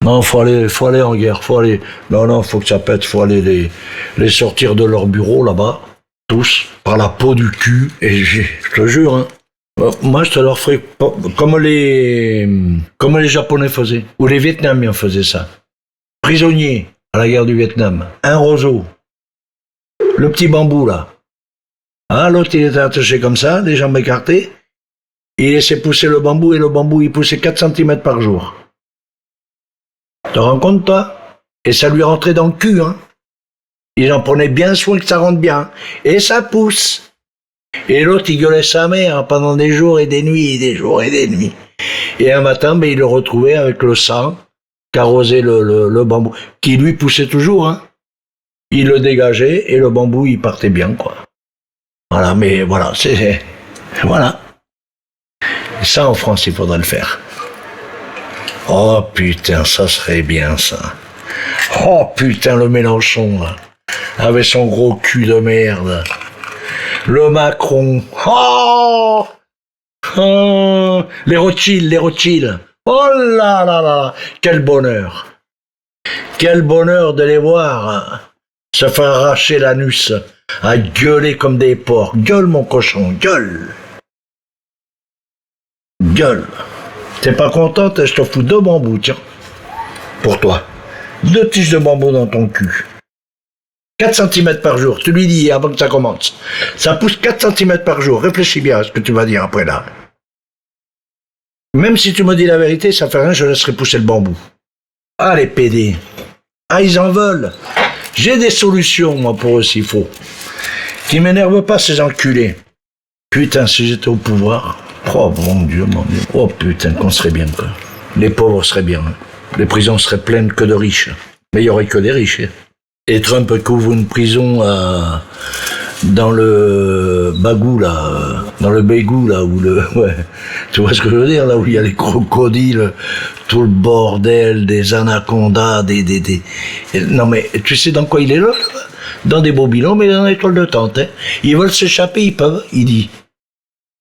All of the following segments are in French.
Non, faut aller en guerre, faut aller. Non, non, faut que ça pète, faut aller les sortir de leur bureau là-bas, tous, par la peau du cul. Et je te jure, hein. Moi, je te leur ferai comme les Japonais faisaient, ou les Vietnamiens faisaient ça. Prisonniers à la guerre du Vietnam, un roseau, le petit bambou là. Ah, l'autre il était attaché comme ça, les jambes écartées. Il laissait pousser le bambou et le bambou il poussait 4 cm par jour. Te rends compte, toi? Et ça lui rentrait dans le cul, hein. Il en prenait bien soin que ça rentre bien. Et ça pousse. Et l'autre, il gueulait sa mère pendant des jours et des nuits, des jours et des nuits. Et un matin, il le retrouvait avec le sang qu'arrosait le bambou, qui lui poussait toujours, hein. Il le dégageait et le bambou, il partait bien, quoi. Voilà, mais voilà, voilà. Et ça, en France, il faudrait le faire. Oh putain, ça serait bien, ça. Oh putain, le Mélenchon, là, avec son gros cul de merde. Le Macron. Oh, oh les Rothschild. Oh là là là, quel bonheur. Quel bonheur de les voir se faire arracher l'anus, à gueuler comme des porcs. Gueule, mon cochon, gueule. Gueule. T'es pas contente, je te fous 2 bambous, tiens. Pour toi. 2 tiges de bambou dans ton cul. 4 cm par jour, tu lui dis avant que ça commence. Ça pousse 4 cm par jour, réfléchis bien à ce que tu vas dire après là. Même si tu me dis la vérité, ça fait rien, je laisserai pousser le bambou. Ah, les PD. Ah, ils en veulent. J'ai des solutions, moi, pour eux, s'il faut. Qui m'énervent pas, ces enculés. Putain, si j'étais au pouvoir. Oh, mon Dieu, mon Dieu. Oh, putain, qu'on serait bien, quoi. Les pauvres seraient bien. Hein. Les prisons seraient pleines que de riches. Mais il y aurait que des riches. Hein. Et Trump couvre une prison dans le Bagou, là, dans le Bégou, là, où ouais, tu vois ce que je veux dire, là où il y a les crocodiles, tout le bordel, des anacondas, non mais, tu sais dans quoi il est là? Dans des bobylons, mais dans des toiles de tente, hein. Ils veulent s'échapper, ils peuvent, il dit.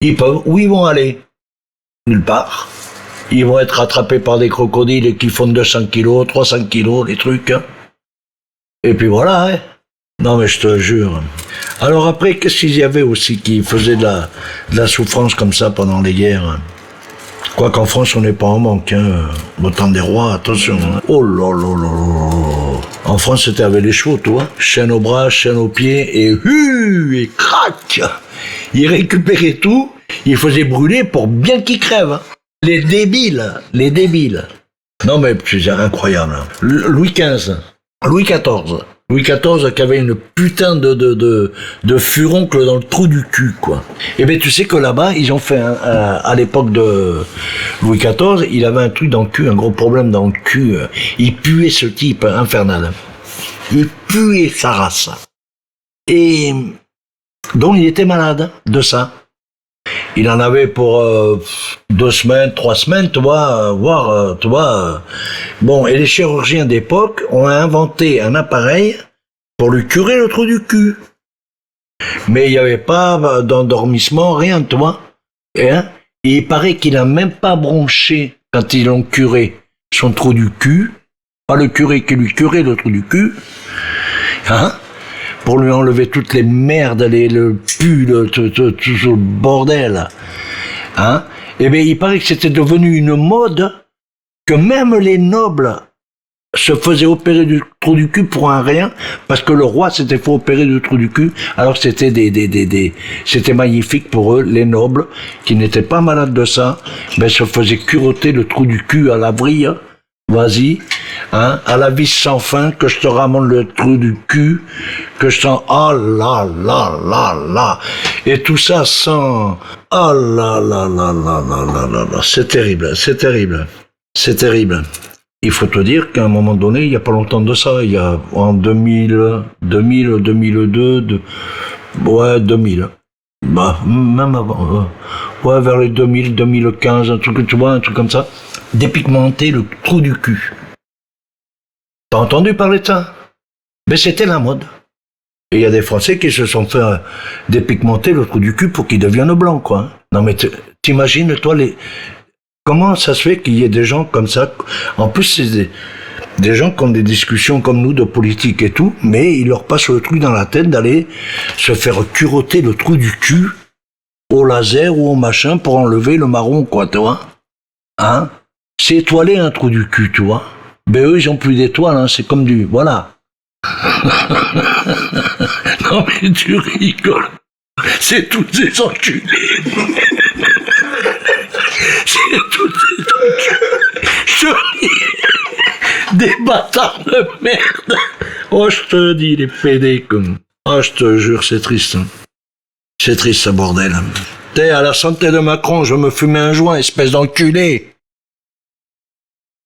Ils peuvent, où ils vont aller? Nulle part. Ils vont être attrapés par des crocodiles qui font 200 kilos, 300 kilos, les trucs, hein. Et puis voilà, hein. Non mais je te jure. Alors après, qu'est-ce qu'il y avait aussi qui faisait de la souffrance comme ça pendant les guerres? Quoiqu'en France, on n'est pas en manque, hein. Au temps des rois, attention. Hein. Oh là là là là. En France, c'était avec les chevaux, toi. Chaîne aux bras, chaîne aux pieds, et crac. Ils récupéraient tout, ils faisaient brûler pour bien qu'ils crèvent. Hein. Les débiles. Non mais c'est incroyable. Hein. Louis XV. Louis XIV qui avait une putain de furoncle dans le trou du cul, quoi. Et ben tu sais que là-bas, ils ont fait, à l'époque de Louis XIV, il avait un truc dans le cul, un gros problème dans le cul. Il puait ce type, infernal. Il puait sa race. Et donc il était malade de ça. Il en avait pour 2 semaines, 3 semaines, tu vois, voire, tu vois. Bon, et les chirurgiens d'époque ont inventé un appareil pour lui curer le trou du cul. Mais il n'y avait pas d'endormissement, rien, tu vois. Et il paraît qu'il n'a même pas bronché quand ils l'ont curé son trou du cul. Pas le curé qui lui curait le trou du cul. Hein? Pour lui enlever toutes les merdes, le pu, tout le bordel. Hein? Eh bien, il paraît que c'était devenu une mode que même les nobles se faisaient opérer du trou du cul pour un rien, parce que le roi s'était fait opérer du trou du cul, alors c'était c'était magnifique pour eux, les nobles, qui n'étaient pas malades de ça, ben, se faisaient curotter le trou du cul à la vrille. Vas-y, hein, à la vis sans fin, que je te ramène le trou du cul, que je sens, oh là là là là, et tout ça sans, oh là là là là là là là là, c'est terrible, c'est terrible, c'est terrible. Il faut te dire qu'à un moment donné, il n'y a pas longtemps de ça, il y a en 2000, 2002, ouais, 2000. Bah, même avant, ouais, vers les 2000, 2015, un truc, tu vois, un truc comme ça. Dépigmenter le trou du cul. T'as entendu parler de ça? Mais c'était la mode. Et il y a des Français qui se sont fait dépigmenter le trou du cul pour qu'il devienne blanc, quoi. Non mais t'imagines, toi, Comment ça se fait qu'il y ait des gens comme ça? En plus, c'est des gens qui ont des discussions comme nous de politique et tout, mais il leur passe le truc dans la tête d'aller se faire curotter le trou du cul au laser ou au machin pour enlever le marron, quoi, tu vois? Hein? C'est étoilé un trou du cul, tu vois? Ben eux, ils ont plus d'étoiles, hein, c'est comme du... Voilà. Non mais tu rigoles. C'est tous ces enculés. C'est tous ces enculés. Je te dis, des bâtards de merde. Oh, je te dis, les pédés comme... Oh, je te jure, c'est triste. Hein. C'est triste, ce bordel. T'es à la santé de Macron, je me fumais un joint, espèce d'enculé.